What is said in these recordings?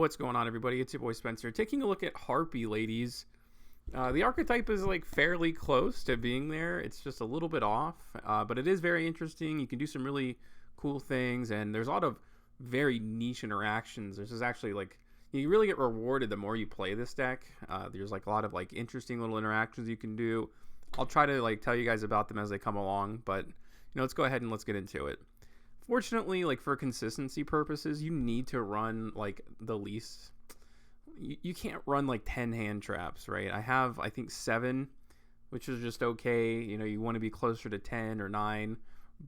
What's going on, everybody? It's your boy Spencer. Taking a look at Harpie Ladies. The archetype is like fairly close to being there. It's just a little bit off, but it is very interesting. You can do some really cool things, and there's a lot of very niche interactions. This is actually like, you really get rewarded the more you play this deck. There's like a lot of like interesting little interactions you can do. I'll try to like tell you guys about them as they come along, but let's go ahead and let's get into it. Fortunately, like for consistency purposes, you need to run like the least. You can't run like 10 hand traps, right? I have, I think, 7, which is just okay. You want to be closer to 10 or 9,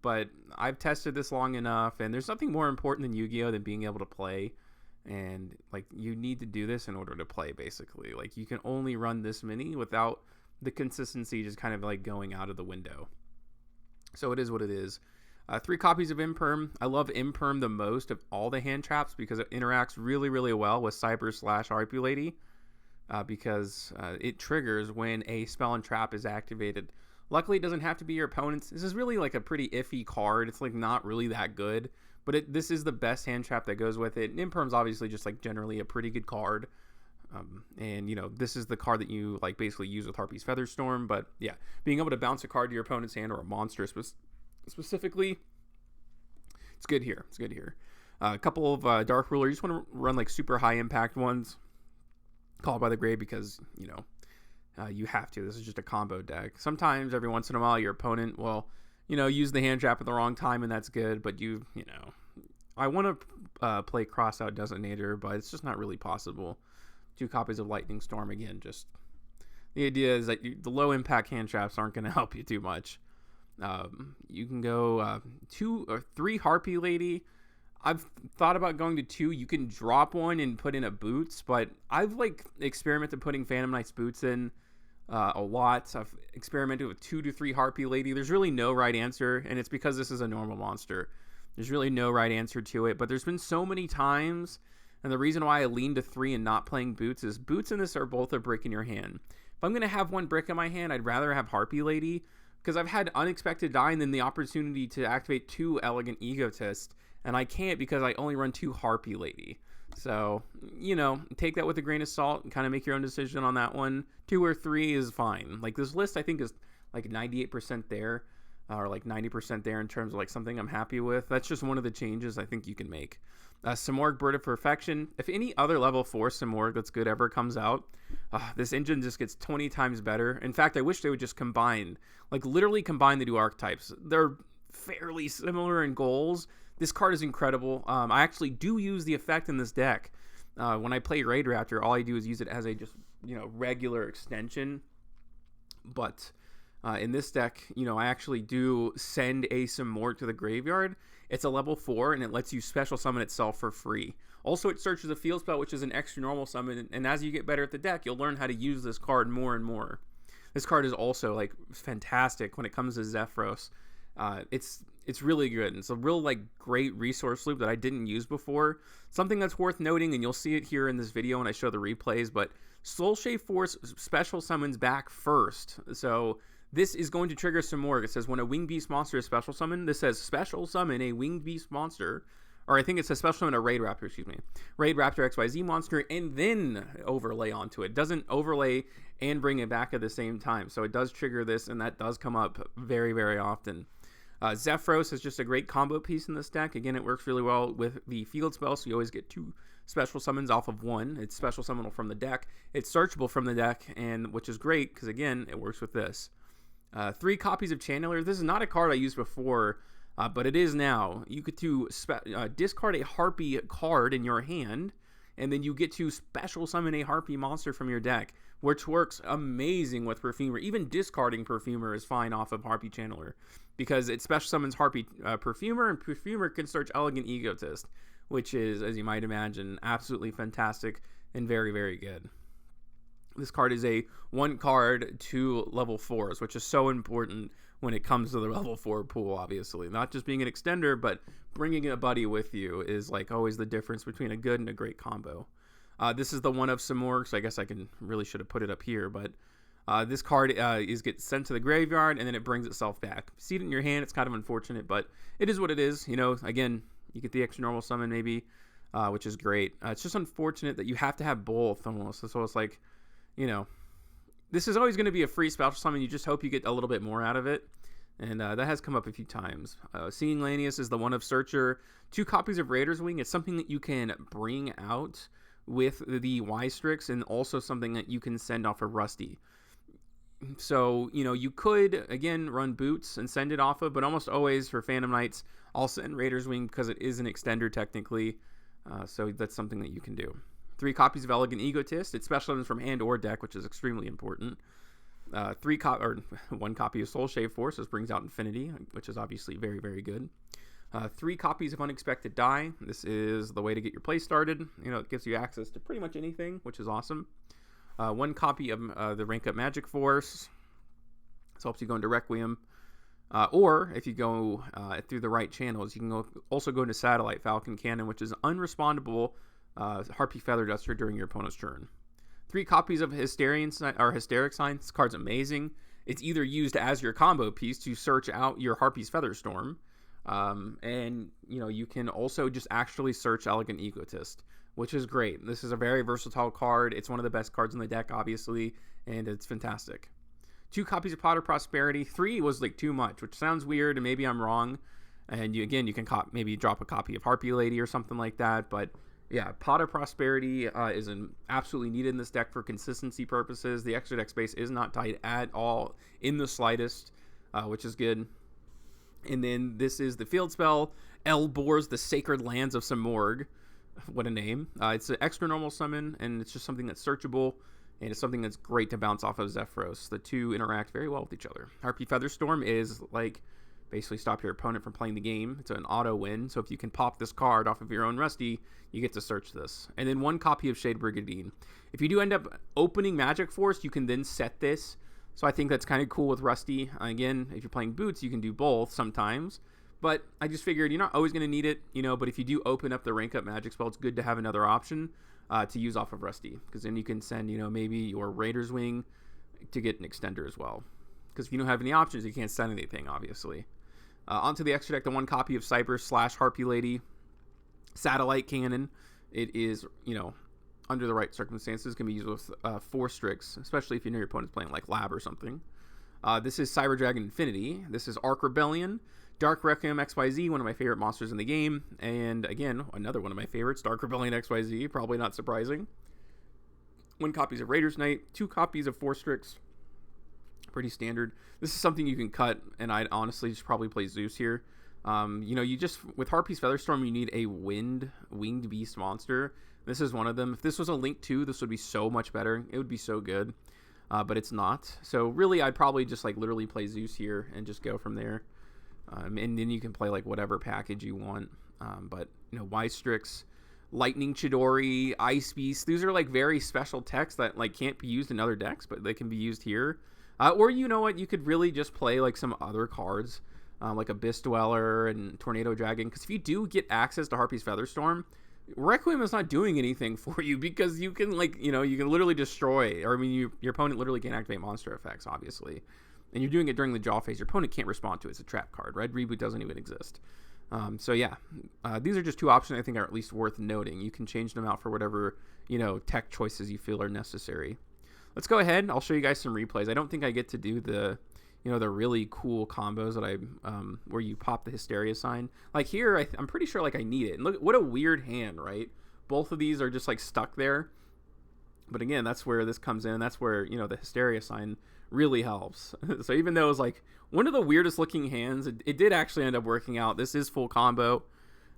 but I've tested this long enough, and there's nothing more important than Yu-Gi-Oh than being able to play. And like, you need to do this in order to play, basically. Like, you can only run this many without the consistency just kind of like going out of the window. So it is what it is. 3 copies of Imperm. I love Imperm the most of all the hand traps because it interacts really, really well with Cyber/Harpie Lady because it triggers when a spell and trap is activated. Luckily, it doesn't have to be your opponent's. This is really like a pretty iffy card. It's like not really that good, but this is the best hand trap that goes with it. And Imperm's obviously just like generally a pretty good card. And this is the card that you like basically use with Harpie's Featherstorm. But yeah, being able to bounce a card to your opponent's hand or a monster specifically, it's good here. A couple of Dark Ruler. You just want to run like super high impact ones, Called by the Grave, because you have to. This is just a combo deck. Sometimes every once in a while your opponent will use the hand trap at the wrong time, and that's good. But I want to play Cross Out Designator, but it's just not really possible. 2 copies of Lightning Storm. Again, just the idea is that the low impact hand traps aren't going to help you too much. You can go 2 or 3 Harpie Lady. I've thought about going to 2. You can drop one and put in a Boots, but I've like experimented putting Phantom Knight's Boots in a lot. I've experimented with 2 to 3 Harpie Lady. There's really no right answer, and it's because this is a normal monster. There's really no right answer to it, but there's been so many times, and the reason why I lean to 3 and not playing Boots is Boots and this are both a brick in your hand. If I'm going to have one brick in my hand, I'd rather have Harpie Lady, because I've had unexpected die and then the opportunity to activate 2 Elegant Egotist, and I can't because I only run 2 Harpie Lady. So, take that with a grain of salt and kind of make your own decision on that one. 2 or 3 is fine. Like, this list I think is like 98% there, or like 90% there in terms of like something I'm happy with. That's just one of the changes I think you can make. Simorgh, Bird of Perfection. If any other level 4 Simorgh that's good ever comes out, this engine just gets 20 times better. In fact, I wish they would just combine, like literally combine the 2 archetypes. They're fairly similar in goals. This card is incredible. I actually do use the effect in this deck. When I play Raidraptor, all I do is use it as a just regular extension. But in this deck, I actually do send a Simorgh to the graveyard. It's a level 4, and it lets you special summon itself for free. Also, it searches a field spell, which is an extra normal summon, and as you get better at the deck, you'll learn how to use this card more and more. This card is also like fantastic when it comes to Zephyros. It's really good. It's a real like great resource loop that I didn't use before. Something that's worth noting, and you'll see it here in this video when I show the replays, but Soulshave Force special summons back first. So this is going to trigger Simorgh. It says when a winged beast monster is special summoned, this says special summon a winged beast monster, or I think it says special summon a Raidraptor, Raidraptor XYZ monster, and then overlay onto it. It doesn't overlay and bring it back at the same time. So it does trigger this, and that does come up very, very often. Zephyros is just a great combo piece in this deck. Again, it works really well with the field spell, so you always get 2 special summons off of 1. It's special summonable from the deck. It's searchable from the deck, and which is great because, again, it works with this. 3 copies of Channeler. This is not a card I used before, but it is now. You get to discard a Harpie card in your hand, and then you get to special summon a Harpie monster from your deck, which works amazing with Perfumer. Even discarding Perfumer is fine off of Harpie Channeler, because it special summons Harpie Perfumer, and Perfumer can search Elegant Egotist, which is, as you might imagine, absolutely fantastic and very, very good. This card is a 1 card to level 4s, which is so important when it comes to the level 4 pool, obviously. Not just being an extender, but bringing a buddy with you is like always the difference between a good and a great combo. This is the one of Simorgh, so I guess I really should have put it up here, but this card gets sent to the graveyard, and then it brings itself back. See it in your hand, it's kind of unfortunate, but it is what it is. Again, you get the extra normal summon maybe. which is great. It's just unfortunate that you have to have both almost. So it's like, you know, this is always going to be a free special summon. You just hope you get a little bit more out of it. And that has come up a few times. Seeing Lanius is the one of Searcher. 2 copies of Raider's Wing. It's something that you can bring out with the Y-Strix, and also something that you can send off of Rusty. So, you know, you could, again, run Boots and send it off of, but almost always for Phantom Knights, I'll send Raider's Wing because it is an extender technically. So that's something that you can do. 3 copies of Elegant Egotist. It special items from hand or deck, which is extremely important. 1 copy of Soul Shave Force. This brings out Infinity, which is obviously very, very good. 3 copies of Unexpected Die. This is the way to get your play started. You know, it gives you access to pretty much anything, which is awesome. 1 copy of the Rank Up Magic Force. This helps you go into Requiem. Or if you go through the right channels, you can also go into Satellite Falcon Cannon, which is unrespondable Harpie Feather Duster during your opponent's turn. 3 copies of Hysteric Sign. This card's amazing. It's either used as your combo piece to search out your Harpie's Featherstorm, and you know, you can also just actually search Elegant Egotist, which is great. This is a very versatile card. It's one of the best cards in the deck, obviously, and it's fantastic. 2 copies of Pot of Prosperity. 3 was like too much, which sounds weird, and maybe I'm wrong. And you can maybe drop a copy of Harpie Lady or something like that, but yeah, Pot of Prosperity is absolutely needed in this deck for consistency purposes. The extra deck space is not tight at all in the slightest, which is good. And then this is the field spell, Elbor's the Sacred Lands of Samorg. What a name. It's an extra normal summon, and it's just something that's searchable, and it's something that's great to bounce off of Zephyros. The 2 interact very well with each other. Harpie Featherstorm is like basically stop your opponent from playing the game. It's an auto win, so if you can pop this card off of your own Rusty, you get to search this. And then 1 copy of Shade Brigade. If you do end up opening Magic Force, you can then set this. So I think that's kind of cool with Rusty. Again, if you're playing Boots, you can do both sometimes. But I just figured you're not always going to need it, you know, but if you do open up the Rank Up Magic spell, it's good to have another option to use off of Rusty. Because then you can send, you know, maybe your Raider's Wing to get an extender as well. Because if you don't have any options, you can't send anything, obviously. Onto the extra deck, the 1 copy of Cyber / Harpie Lady. Satellite Cannon. It is, you know, under the right circumstances, can be used with 4 Strix, especially if you know your opponent's playing like Lab or something. This is Cyber Dragon Infinity. This is Arc Rebellion. Dark Requiem XYZ, one of my favorite monsters in the game. And again, another one of my favorites, Dark Rebellion XYZ, probably not surprising. 1 copy of Raider's Knight, 2 copies of 4 Strix. Pretty standard. This is something you can cut, and I'd honestly just probably play Zeus here. You know, you just, with Harpie's Featherstorm, you need a winged beast monster. This is one of them. If this was a Link 2, this would be so much better. It would be so good, but it's not. So really, I'd probably just like literally play Zeus here and just go from there. And then you can play like whatever package you want. But, you know, Y-Strix, Lightning Chidori, Ice Beast, these are like very special techs that like can't be used in other decks, but they can be used here. Or you know what, you could really just play like some other cards, like Abyss Dweller and Tornado Dragon. Because if you do get access to Harpie's Featherstorm, Requiem is not doing anything for you, because you can, like, you know, you can literally destroy, or I mean, your opponent literally can't activate monster effects, obviously. And you're doing it during the draw phase. Your opponent can't respond to it. It's a trap card. Red Reboot doesn't even exist. So yeah, these are just 2 options I think are at least worth noting. You can change them out for whatever, you know, tech choices you feel are necessary. Let's go ahead. I'll show you guys some replays. I don't think I get to do the, you know, the really cool combos that where you pop the Hysteria sign. Like here, I'm pretty sure like I need it. And look, what a weird hand, right? Both of these are just like stuck there. But again, that's where this comes in. That's where, you know, the Hysteria sign really helps. So even though it was like one of the weirdest looking hands, it did actually end up working out. This is full combo.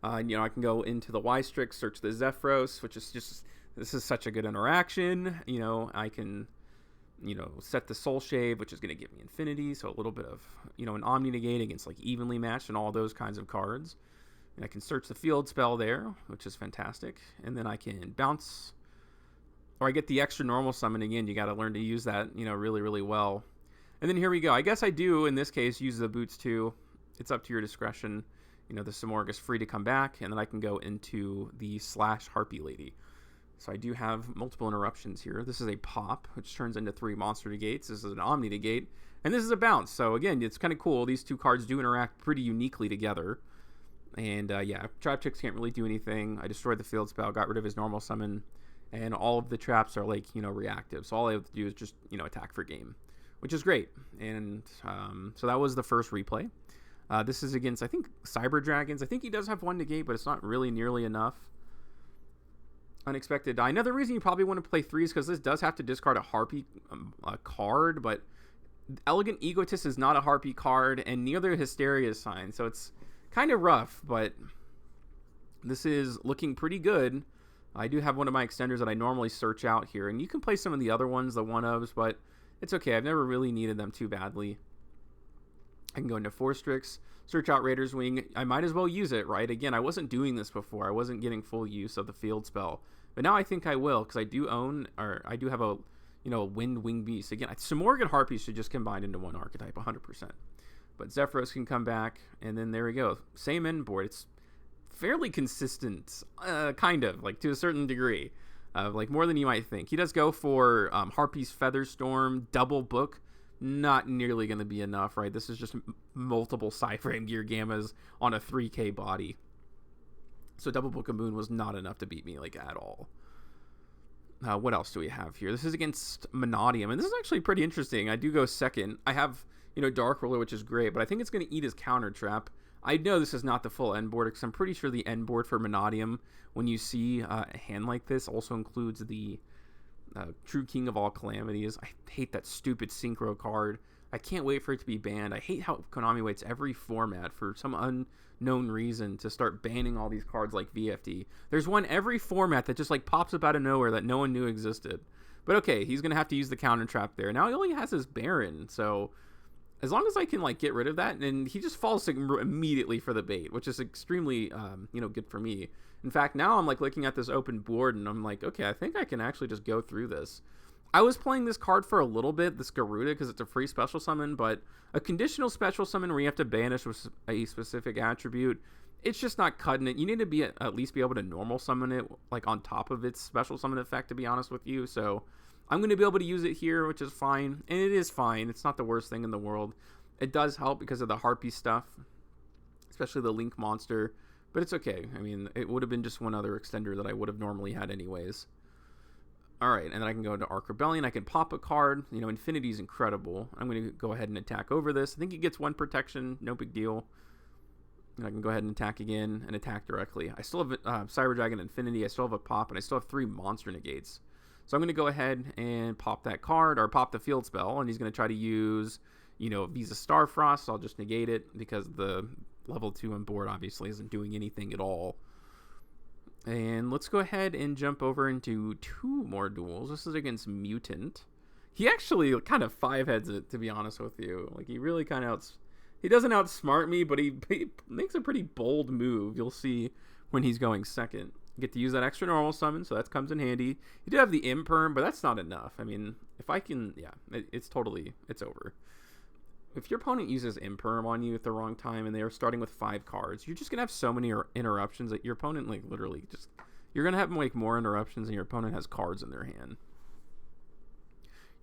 You know, I can go into the Y-Strix, search the Zephyros, which is just, this is such a good interaction. You know, I can, you know, set the Soul Shave, which is going to give me Infinity, so a little bit of, you know, an Omni Negate against like Evenly Matched and all those kinds of cards. And I can search the field spell there, which is fantastic. And then I can bounce, or I get the extra normal summon. Again, you got to learn to use that, you know, really, really well. And then here we go. I guess I do, in this case, use the Boots too. It's up to your discretion. You know, the Samorg is free to come back, and then I can go into the / Harpie Lady. So I do have multiple interruptions here. This is a pop, which turns into 3 monster negates. This is an Omni Negate, and this is a bounce. So again, it's kind of cool. These 2 cards do interact pretty uniquely together. And yeah, Trap Chicks can't really do anything. I destroyed the field spell, got rid of his normal summon, and all of the traps are like, reactive. So all I have to do is just, attack for game, which is great. And so that was the first replay. This is against, I think, Cyber Dragons. I think he does have 1 negate, but it's not really nearly enough. Unexpected die. Another reason you probably want to play 3 is because this does have to discard a Harpie card, but Elegant Egotist is not a Harpie card, and neither Hysteria is signed, so it's kind of rough, but this is looking pretty good. I do have one of my extenders that I normally search out here, and you can play some of the other ones, the one-ofs, but it's okay. I've never really needed them too badly. I can go into Force Strix, search out Raider's Wing. I might as well use it, right? Again, I wasn't doing this before. I wasn't getting full use of the field spell, but now I think I will, because I do have a, Wind Wing Beast. Again, Simorgan Harpies should just combine into one archetype, 100%. But Zephyros can come back, and then there we go. Same end board. It's fairly consistent, kind of, like to a certain degree, like more than you might think. He does go for Harpie's Featherstorm, double book. Not nearly going to be enough, right? This is just multiple Psyframe Gear Gammas on a 3K body. So double book of Moon was not enough to beat me, like, at all. What else do we have here? This is against Monodium, and this is actually pretty interesting. I do go second. I have, Dark Ruler, which is great, but I think it's going to eat his counter trap. I know this is not the full end board, because I'm pretty sure the end board for Monodium, when you see a hand like this, also includes the True King of All Calamities. I hate that stupid Synchro card. I can't wait for it to be banned. I hate how Konami waits every format for some unknown reason to start banning all these cards like VFD. There's one every format that just like pops up out of nowhere that no one knew existed. But okay, he's going to have to use the counter trap there. Now he only has his Baron, so as long as I can like get rid of that, and he just falls immediately for the bait, which is extremely good for me. In fact, now I'm like looking at this open board and I'm like, okay, I think I can actually just go through this. I was playing this card for a little bit, this Garuda, because it's a free special summon, but a conditional special summon where you have to banish with a specific attribute, it's just not cutting it. You need to be at least be able to normal summon it like on top of its special summon effect, to be honest with you. So I'm going to be able to use it here, which is fine. And it is fine. It's not the worst thing in the world. It does help because of the Harpie stuff, especially the Link monster. But it's okay. I mean, it would have been just one other extender that I would have normally had anyways. Alright, and then I can go into Arc Rebellion. I can pop a card. Infinity is incredible. I'm going to go ahead and attack over this. I think he gets 1 protection. No big deal. And I can go ahead and attack again and attack directly. I still have Cyber Dragon Infinity. I still have a pop, and I still have 3 monster negates. So I'm going to go ahead and pop that card, or pop the field spell, and he's going to try to use, Visa Starfrost. So I'll just negate it because the level 2 on board obviously isn't doing anything at all. And let's go ahead and jump over into 2 more duels. This is against Mutant. He actually kind of 5-heads it, to be honest with you. Like, he really kind of he doesn't outsmart me, but he makes a pretty bold move. You'll see when he's going second. You get to use that extra normal summon, so that comes in handy. You do have the Imperm, but that's not enough. I mean, if I can, yeah, it's over. If your opponent uses Imperm on you at the wrong time and they're starting with 5 cards, you're just going to have so many interruptions that your opponent, like, literally just... You're going to have, like, more interruptions than your opponent has cards in their hand.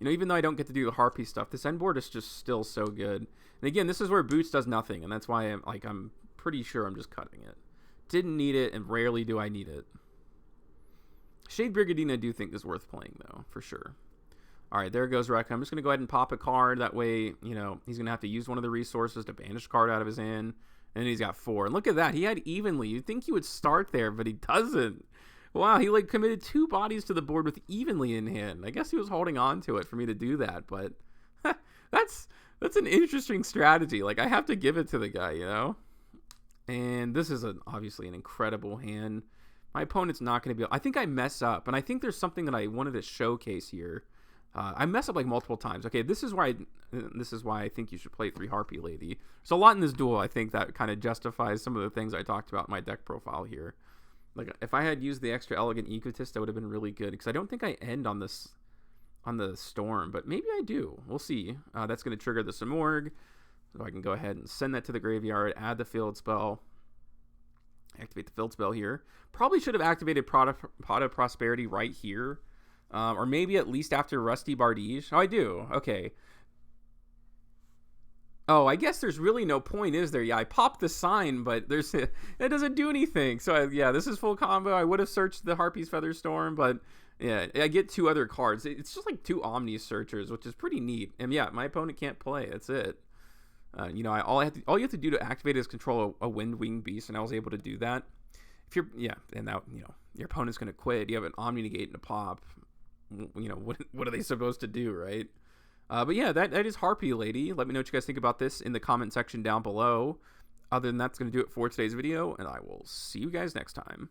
Even though I don't get to do the Harpie stuff, this end board is just still so good. And again, this is where Boots does nothing, and that's why I'm pretty sure I'm just cutting it. Didn't need it, and rarely do I need it. Shade Brigade I do think is worth playing, though, for sure. Alright, there goes Rekka. I'm just going to go ahead and pop a card. That way, he's going to have to use one of the resources to banish a card out of his hand. And then he's got 4. And look at that. He had Evenly. You'd think he would start there, but he doesn't. Wow, he committed 2 bodies to the board with Evenly in hand. I guess he was holding on to it for me to do that, but that's an interesting strategy. Like, I have to give it to the guy, And this is obviously an incredible hand. My opponent's not going to be... I think I mess up, and I think there's something that I wanted to showcase here. I mess up multiple times. Okay, this is why I think you should play 3 Harpie Lady. There's a lot in this duel, I think, that kind of justifies some of the things I talked about in my deck profile here. Like, if I had used the extra Elegant Egotist, that would have been really good, because I don't think I end on the Storm, but maybe I do. We'll see. That's going to trigger the Simorg, so I can go ahead and send that to the graveyard, add the field spell, activate the field spell here. Probably should have activated Pot of Prosperity right here. Or maybe at least after Rusty Bardiche. Oh, I do. Okay. Oh, I guess there's really no point, is there? Yeah, I popped the sign, but it doesn't do anything. So yeah, this is full combo. I would have searched the Harpie's Featherstorm, but yeah, I get 2 other cards. It's just like 2 Omni Searchers, which is pretty neat. And yeah, my opponent can't play. That's it. You know, all you have to do to activate is control a Wind-Winged Beast, and I was able to do that. If you're and now your opponent's gonna quit. You have an Omni Negate and a pop. You know what are they supposed to do, right? But yeah, that is Harpie Lady. Let me know what you guys think about this in the comment section down below. Other than that, that's going to do it for today's video, and I will see you guys next time.